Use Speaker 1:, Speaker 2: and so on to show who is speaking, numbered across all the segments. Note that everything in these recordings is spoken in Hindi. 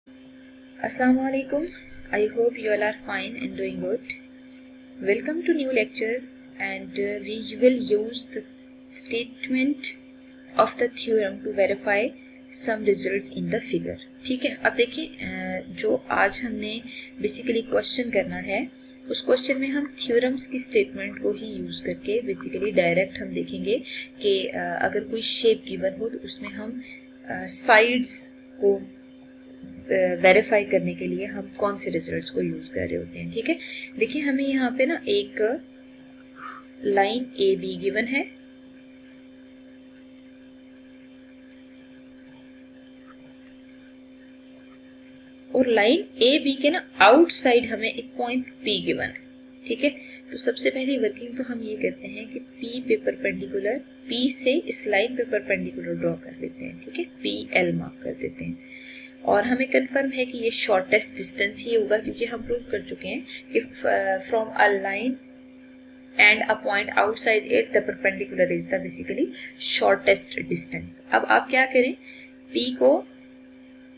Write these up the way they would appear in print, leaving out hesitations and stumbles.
Speaker 1: Assalamu alaikum. I hope you all are fine and doing good. Welcome to new lecture and we will use the statement of the theorem to verify some results in the figure. ठीक है, अब देखिए जो आज हमने बेसिकली क्वेश्चन करना है उस क्वेश्चन में हम थ्योरम्स की स्टेटमेंट को ही यूज करके बेसिकली डायरेक्ट हम देखेंगे कि अगर कोई शेप गिवन हो तो उसमें हम साइड्स को वेरीफाई करने के लिए हम कौन से रिजल्ट्स को यूज कर रहे होते हैं। ठीक है, देखिए हमें यहाँ पे ना एक लाइन ए बी गिवन है और लाइन ए बी के ना आउटसाइड हमें एक पॉइंट पी गिवन है। ठीक है, तो सबसे पहली वर्किंग तो हम ये करते हैं कि पी पे परपेंडिकुलर पी से इस लाइन पे परपेंडिकुलर ड्रॉ कर देते हैं। ठीक है, पी एल मार्क कर देते हैं और हमें कंफर्म है कि ये शॉर्टेस्ट डिस्टेंस ही होगा क्योंकि हम प्रूव कर चुके हैं कि from a line and a point outside it the perpendicular is the basically shortest distance. अब आप क्या करें, पी को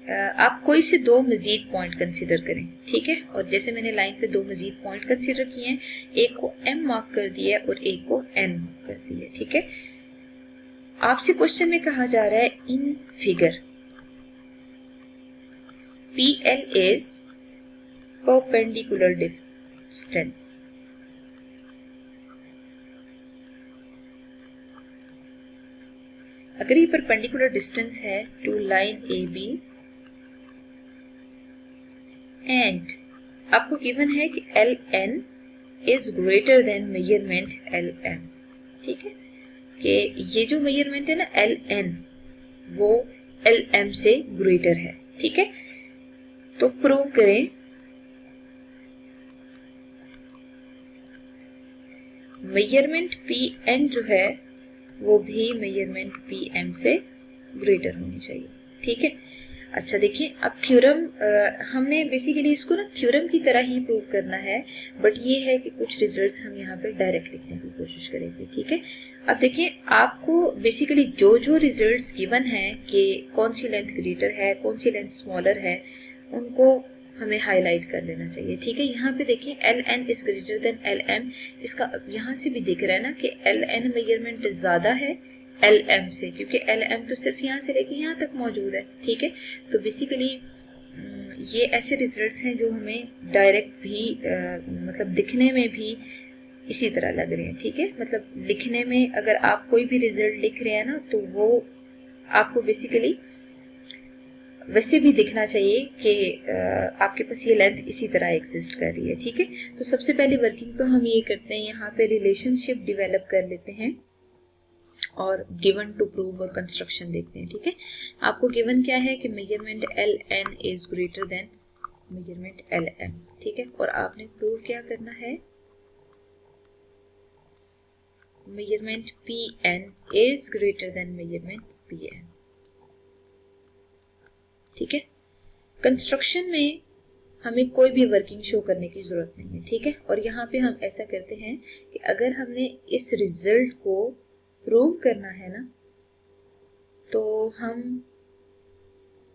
Speaker 1: आप कोई से दो मजीद पॉइंट कंसीडर करें। ठीक है, और जैसे मैंने लाइन पे दो मजीद पॉइंट कंसीडर किए हैं, एक को एम मार्क कर दिया है और एक को एन मार्क कर दिया है। ठीक है, आपसे क्वेश्चन में कहा जा रहा है in figure PL is perpendicular distance. अगर ये परपेंडिकुलर डिस्टेंस है to line A B and आपको गिवन है कि L N is greater than measurement L M. ठीक है, कि ये जो मेजरमेंट है ना एल एन वो एल एम से ग्रेटर है। ठीक है, तो प्रूव करें मेजरमेंट पी एन जो है वो भी मेजरमेंट पी एम से ग्रेटर होनी चाहिए। ठीक है, अच्छा देखिए अब थ्योरम हमने बेसिकली इसको ना थ्योरम की तरह ही प्रूव करना है, बट ये है कि कुछ रिजल्ट्स हम यहाँ पे डायरेक्ट लिखने की कोशिश करेंगे। ठीक है, अब देखिए आपको बेसिकली जो जो रिजल्ट्स गिवन है कि कौन सी लेंथ ग्रेटर है कौन सी लेंथ स्मॉलर है उनको हमें हाईलाइट कर लेना चाहिए। ठीक है, यहाँ पे देखिए L N is greater than L M, इसका यहाँ से भी दिख रहा है ना कि एल एन मेजरमेंट ज्यादा है एल एम से, क्योंकि एल एम तो सिर्फ यहाँ से लेके यहाँ तक मौजूद है। ठीक है, तो बेसिकली ये ऐसे रिजल्ट्स हैं जो हमें डायरेक्ट भी मतलब दिखने में भी इसी तरह लग रहे हैं। ठीक है, मतलब लिखने में अगर आप कोई भी रिजल्ट लिख रहे हैं ना तो वो आपको बेसिकली वैसे भी दिखना चाहिए कि आपके पास ये लेंथ इसी तरह एग्जिस्ट कर रही है। ठीक है, तो सबसे पहले वर्किंग तो हम ये करते हैं, यहाँ पे रिलेशनशिप डेवलप कर लेते हैं और गिवन टू प्रूव और कंस्ट्रक्शन देखते हैं। ठीक है, आपको गिवन क्या है कि measurement L N is greater than measurement L M. ठीक है, और आपने प्रूव क्या करना है, measurement P N is greater than measurement P N. ठीक है, कंस्ट्रक्शन में हमें कोई भी वर्किंग शो करने की जरूरत नहीं है। ठीक है, और यहाँ पे हम ऐसा करते हैं कि अगर हमने इस रिजल्ट को प्रूव करना है ना तो हम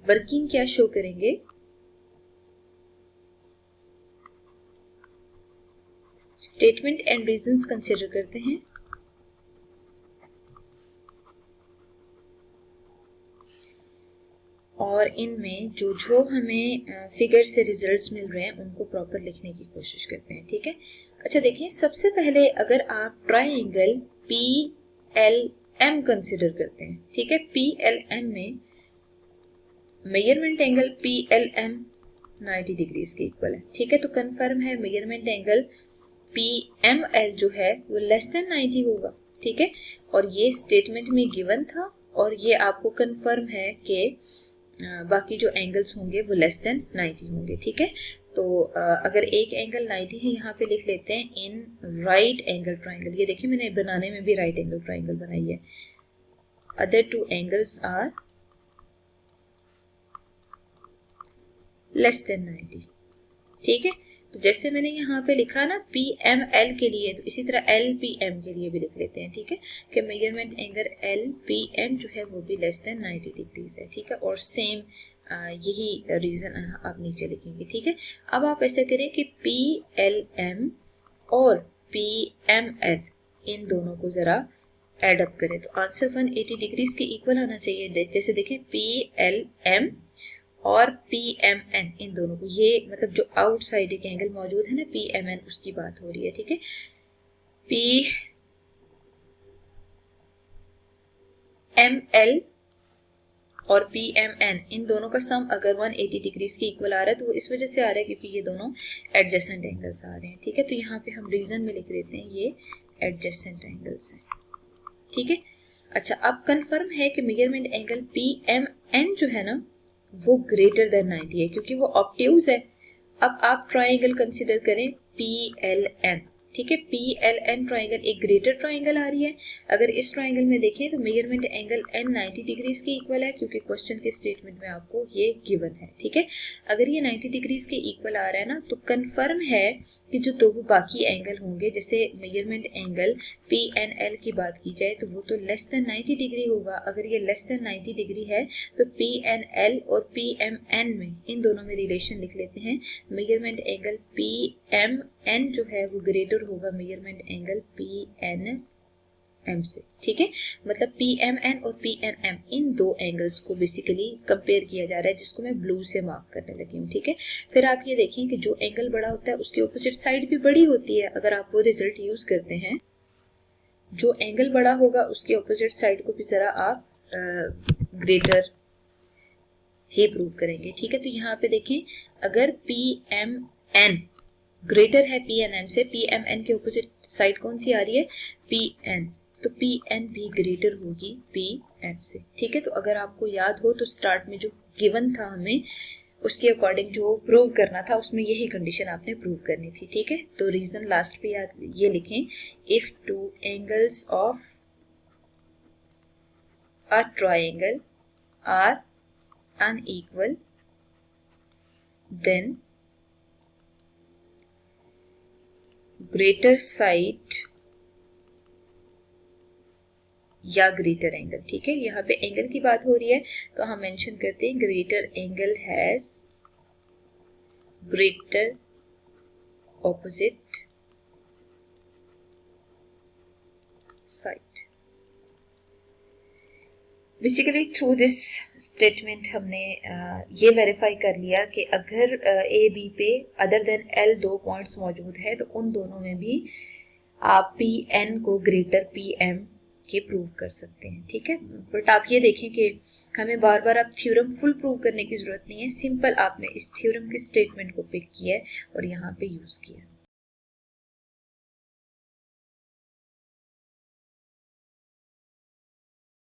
Speaker 1: वर्किंग क्या शो करेंगे, स्टेटमेंट एंड रीजंस कंसीडर करते हैं और इनमें जो जो हमें फिगर से रिजल्ट्स मिल रहे हैं उनको प्रॉपर लिखने की कोशिश करते हैं। ठीक है, अच्छा देखिए सबसे पहले अगर आप triangle P L M consider करते हैं, ठीक है, पी एल एम में measurement angle P L M 90 degrees के इक्वल है। ठीक है, तो कंफर्म है measurement angle P M L जो है वो लेस देन 90 होगा। ठीक है, और ये स्टेटमेंट में गिवन था और ये आपको कंफर्म है कि बाकी जो एंगल्स होंगे वो लेस देन 90 होंगे। ठीक है, तो अगर एक एंगल 90 है यहाँ पे लिख लेते हैं इन राइट एंगल ट्राइंगल। ये देखिए मैंने बनाने में भी राइट एंगल ट्राइंगल बनाई है। Other two angles are less than 90। ठीक है, तो जैसे मैंने यहाँ पे लिखा ना पी एम एल के लिए, तो इसी तरह एल पी एम के लिए भी लिख लेते हैं। ठीक है, कि measurement angle L P M जो है वो भी लेस देन 90 डिग्रीज है। ठीक है, और सेम यही रीजन आप नीचे लिखेंगे, ठीक है। अब आप ऐसा करें कि PLM और PML इन दोनों को जरा एड अप करें, तो आंसर 180 डिग्रीज के इक्वल आना चाहिए। जैसे देखें PLM और PMN इन दोनों को, ये मतलब जो आउटसाइड एक एंगल मौजूद है ना PMN, उसकी बात हो रही है, ठीक है। PML और PMN इन दोनों का सम अगर 180 डिग्रीज के इक्वल आ रहा है तो वो इस वजह से आ रहा है क्योंकि ये दोनों एडजेसेंट एंगल्स आ रहे हैं, ठीक है। तो यहाँ पे हम रीजन में लिख देते हैं ये एडजेसेंट एंगल्स हैं, ठीक है। अच्छा, अब कंफर्म है कि मेजरमेंट एंगल PMN जो है ना वो ग्रेटर देन 90 है क्योंकि वो ऑब्ट्यूज है। अब आप ट्राइंगल कंसिडर करें PLN, ठीक है। PLN ट्राइंगल एक ग्रेटर ट्राइंगल आ रही है। अगर इस ट्राइंगल में देखें तो मेजरमेंट एंगल N 90 डिग्रीज के इक्वल है क्योंकि क्वेश्चन के स्टेटमेंट में आपको ये गिवन है, ठीक है। अगर ये 90 डिग्रीज के इक्वल आ रहा है ना तो कंफर्म है कि जो दो बाकी एंगल होंगे, जैसे मेजरमेंट एंगल PNL की बात की जाए तो वो तो लेस देन 90 डिग्री होगा। अगर ये लेस देन 90 डिग्री है तो PNL और PMN में इन दोनों में रिलेशन लिख लेते हैं। मेजरमेंट एंगल PMN जो है वो ग्रेटर होगा मेजरमेंट एंगल PNM से, ठीक है। मतलब PMN और PNM इन दो एंगल्स को बेसिकली कंपेयर किया जा रहा है, जिसको मैं ब्लू से मार्क करने लगी हूँ, ठीक है। फिर आप ये देखें कि जो एंगल बड़ा होता है उसकी ऑपोजिट साइड भी बड़ी होती है। अगर आप वो रिजल्ट यूज करते हैं, जो एंगल बड़ा होगा उसकी ऑपोजिट साइड को भी जरा आप ग्रेटर ही प्रूव करेंगे, ठीक है। तो यहाँ पे देखें, अगर PMN ग्रेटर है PNM से, PMN के ऑपोजिट साइड कौन सी आ रही है PN, तो PN भी ग्रेटर होगी PM से, ठीक है। तो अगर आपको याद हो तो स्टार्ट में जो गिवन था हमें उसके अकॉर्डिंग जो प्रूव करना था उसमें यही कंडीशन आपने प्रूव करनी थी, ठीक है। तो रीजन लास्ट पे याद ये लिखें, if two angles of a triangle are unequal then greater side या ग्रेटर एंगल, ठीक है। यहाँ पे एंगल की बात हो रही है तो हम मेंशन करते हैं greater angle has greater opposite side. Basically through this statement हमने ये वेरीफाई कर लिया कि अगर ए बी पे अदर देन L दो पॉइंट्स मौजूद है तो उन दोनों में भी आप PN को ग्रेटर PM के प्रूव कर सकते हैं, ठीक है। बट आप ये देखें कि हमें बार बार अब थ्योरम फुल प्रूव करने की जरूरत नहीं है, सिंपल आपने इस थ्योरम के स्टेटमेंट को पिक किया है और यहाँ पे यूज किया।